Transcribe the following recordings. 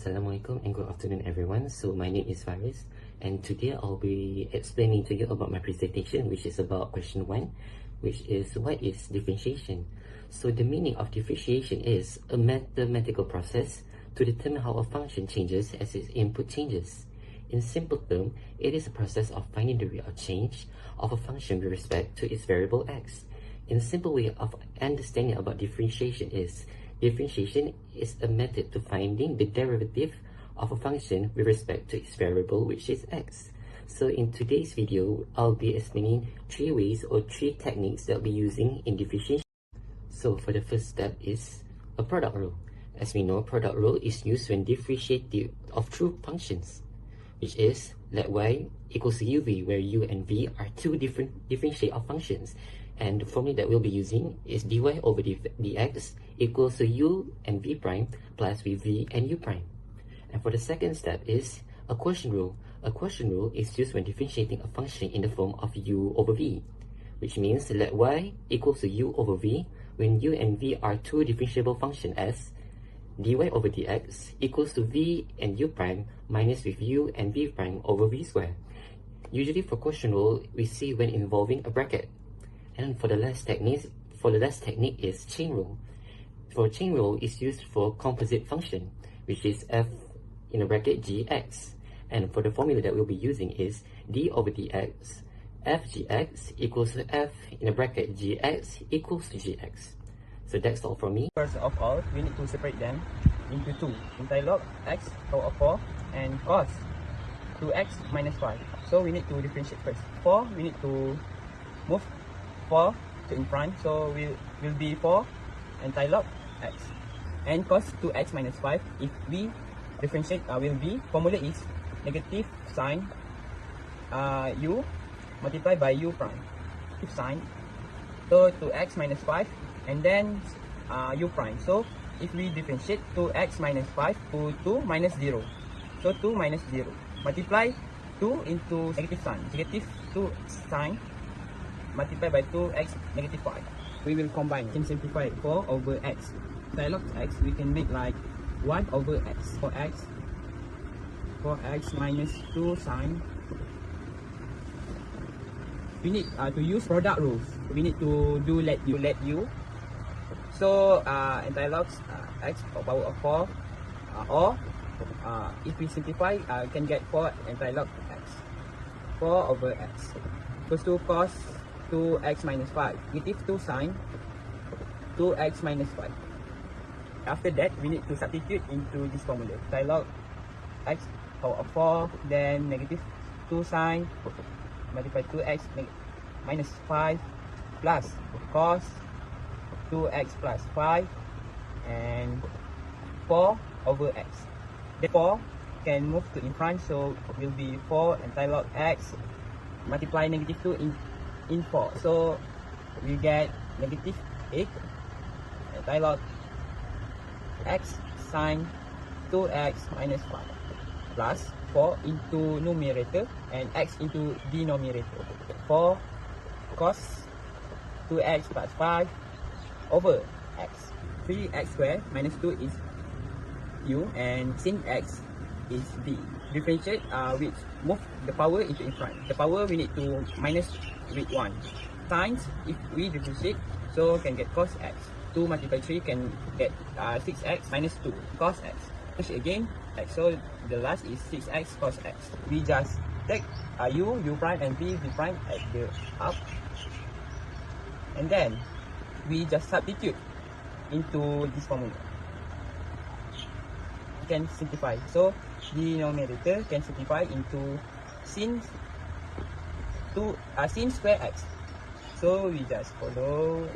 Assalamualaikum and good afternoon everyone. So my name is Faris and today I'll be explaining to you about my presentation, which is about question 1, which is what is differentiation. So the meaning of differentiation is a mathematical process to determine how a function changes as its input changes. In simple terms, it is a process of finding the rate of change of a function with respect to its variable x. In a simple way of understanding about differentiation is a method to finding the derivative of a function with respect to its variable, which is x. So in today's video, I'll be explaining 3 ways or 3 techniques that I'll be using in differentiation. So for the first step is a product rule. As we know, product rule is used when differentiating of two functions, which is let y equals to uv, where u and v are two differentiate of functions. And the formula that we'll be using is dy over dx equals to u and v prime plus v and u prime. And for the second step is a quotient rule. A quotient rule is used when differentiating a function in the form of u over v, which means let y equals to u over v when u and v are two differentiable functions as dy over dx equals to v and u prime minus with u and v prime over v squared. Usually for quotient rule, we see when involving a bracket. And for the last technique is chain rule. For chain rule is used for composite function, which is f in a bracket gx. And for the formula that we'll be using is d over dx f gx equals to f in a bracket gx equals to gx. So that's all from me. First of all, we need to separate them into 2. Interlog x power of 4 and cos 2x minus 5. So we need to differentiate first. 4, we need to move 4 to in front, so will be 4 interlog x. And cos 2x minus 5, if we differentiate, will be, formula is negative sign u multiplied by u prime. Negative sign, so 2x minus 5 and then u prime. So if we differentiate 2x minus 5 to 2 minus 0, so 2 minus 0 multiply 2 into negative sign, negative 2 sign multiplied by 2x negative 5. We will combine and simplify 4 over x. Dialog x, we can make like 1 over x. 4x minus 2 sine. We need to use product rules. We need to do let u. So dialog x power of 4 or if we simplify, we can get 4 dialog x. 4 over x equals to cos 2x minus 5, negative 2 sine 2x minus 5. After that, we need to substitute into this formula. Dialog x power of 4, then negative 2 sine multiply 2x minus 5 plus cos 2x plus 5 and 4 over x. The 4 can move to in front, so will be 4 and dialog x multiply negative 2 in 4, so we get negative 8 dialog x sine 2x minus 5 plus 4 into numerator and x into denominator. 4 cos 2x plus 5 over x. 3x squared minus 2 is u and sin x is b. Differentiate which move the power into in front. The power we need to minus with 1 times if we differentiate, so can get cos x. 2 multiplied 3 can get 6x minus 2 cos x. Push again x, so the last is 6x cos x. We just take u prime and v prime at the up, and then we just substitute into this formula. We can simplify, so denominator can simplify into sin square x. So we just follow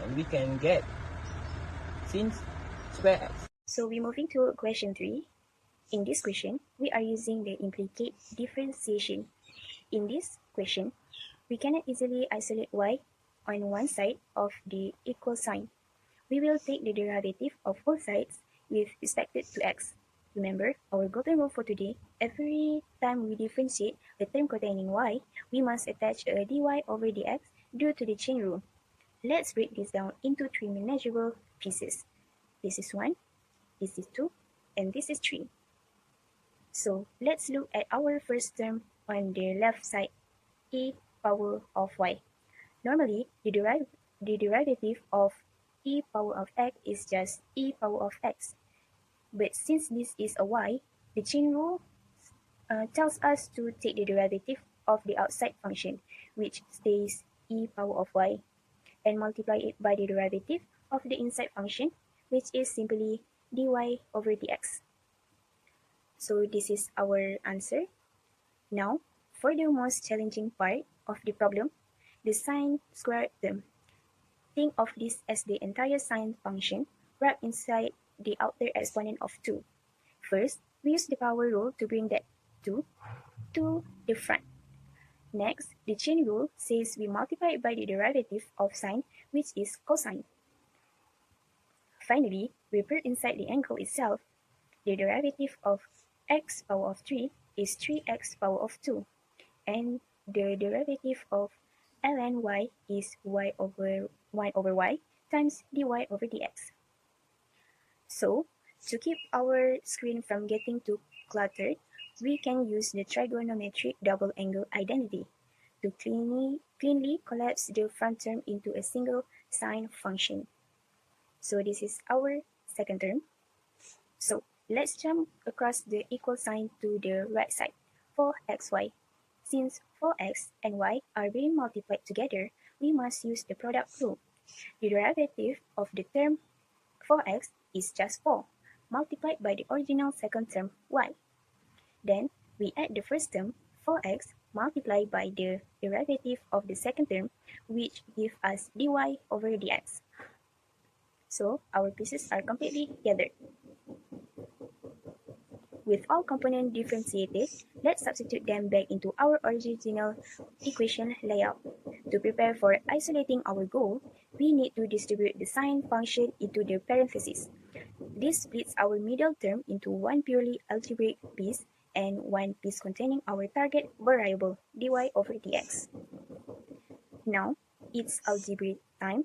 and we can get sin square x. So we're moving to question 3. In this question, we are using the implicate differentiation. In this question, we cannot easily isolate y on one side of the equal sign. We will take the derivative of both sides with respect to x. Remember, our golden rule for today, every time we differentiate a term containing y, we must attach a dy over dx due to the chain rule. Let's break this down into 3 manageable pieces. This is 1, this is 2, and this is 3. So let's look at our first term on the left side, e power of y. Normally, the derivative of e power of x is just e power of x. But since this is a y, the chain rule tells us to take the derivative of the outside function, which stays e power of y, and multiply it by the derivative of the inside function, which is simply dy over dx. So this is our answer. Now, for the most challenging part of the problem, the sine squared term. Think of this as the entire sine function wrapped inside the outer exponent of 2. First, we use the power rule to bring that 2 to the front. Next, the chain rule says we multiply it by the derivative of sine, which is cosine. Finally, we put inside the angle itself. The derivative of x power of 3 is 3x power of 2, and the derivative of ln y is y over 1 over y times dy over dx. So, to keep our screen from getting too cluttered, we can use the trigonometric double angle identity to cleanly collapse the front term into a single sine function. So this is our second term. So let's jump across the equal sign to the right side for xy. Since 4x and y are being multiplied together, we must use the product rule. The derivative of the term 4x is just 4, multiplied by the original second term y. Then we add the first term 4x multiplied by the derivative of the second term, which gives us dy over dx. So our pieces are completely gathered. With all components differentiated, let's substitute them back into our original equation layout. To prepare for isolating our goal, we need to distribute the sine function into the parentheses. This splits our middle term into one purely algebraic piece and one piece containing our target variable, dy over dx. Now, it's algebraic time.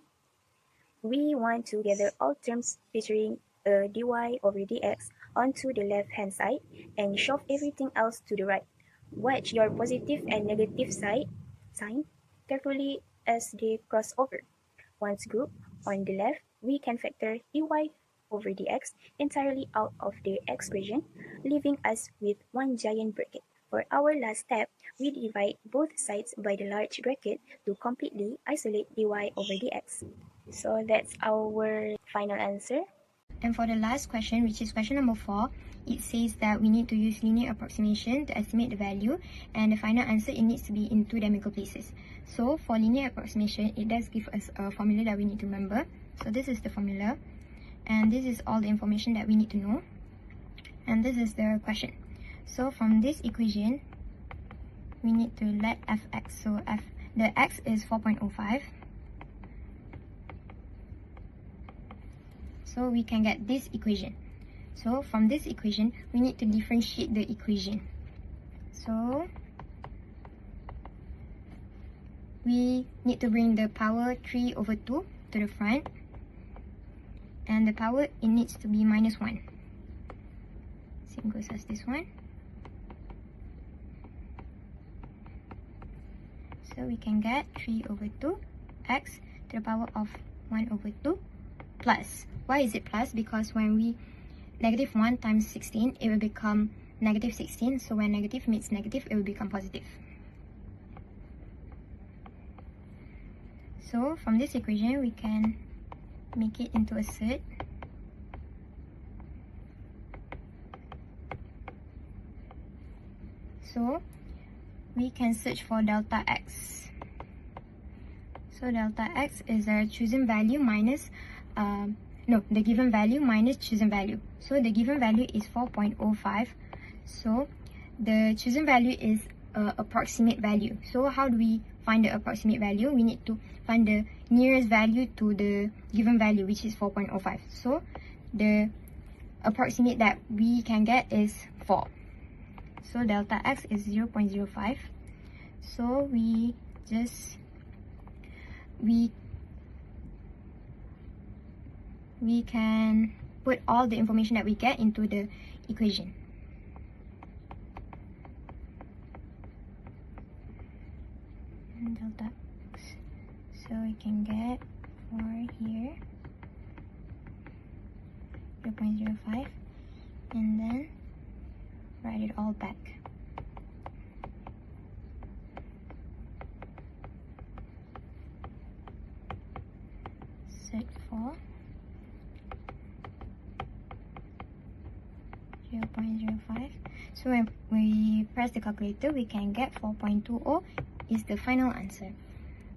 We want to gather all terms featuring a dy over dx onto the left-hand side and shove everything else to the right. Watch your positive and negative sign carefully as they cross over. Once grouped on the left, we can factor dy over dx entirely out of the expression, leaving us with one giant bracket. For our last step, we divide both sides by the large bracket to completely isolate dy over dx. So that's our final answer. And for the last question, which is question number 4, it says that we need to use linear approximation to estimate the value, and the final answer, it needs to be in two decimal places. So for linear approximation, it does give us a formula that we need to remember. So this is the formula, and this is all the information that we need to know, and this is the question. So from this equation, we need to let fx, so the x is 4.05. So we can get this equation. So from this equation, we need to differentiate the equation. So we need to bring the power 3 over 2 to the front. And the power, it needs to be minus 1. Same goes as this one. So we can get 3 over 2 x to the power of 1 over 2 plus. Why is it plus? Because when we negative 1 times 16, it will become negative 16. So when negative meets negative, it will become positive. So from this equation, we can make it into a surd. So we can search for delta x. So delta x is a chosen value minus the given value minus chosen value. So the given value is 4.05. So the chosen value is approximate value. So how do we find the approximate value? We need to find the nearest value to the given value, which is 4.05. So the approximate that we can get is 4. So delta x is 0.05. So we can put all the information that we get into the equation. And delta x. So we can get for here 0.05 and then write it all back. Set for 0.05. So when we press the calculator, we can get 4.20 is the final answer.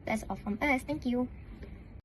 That's all from us. Thank you.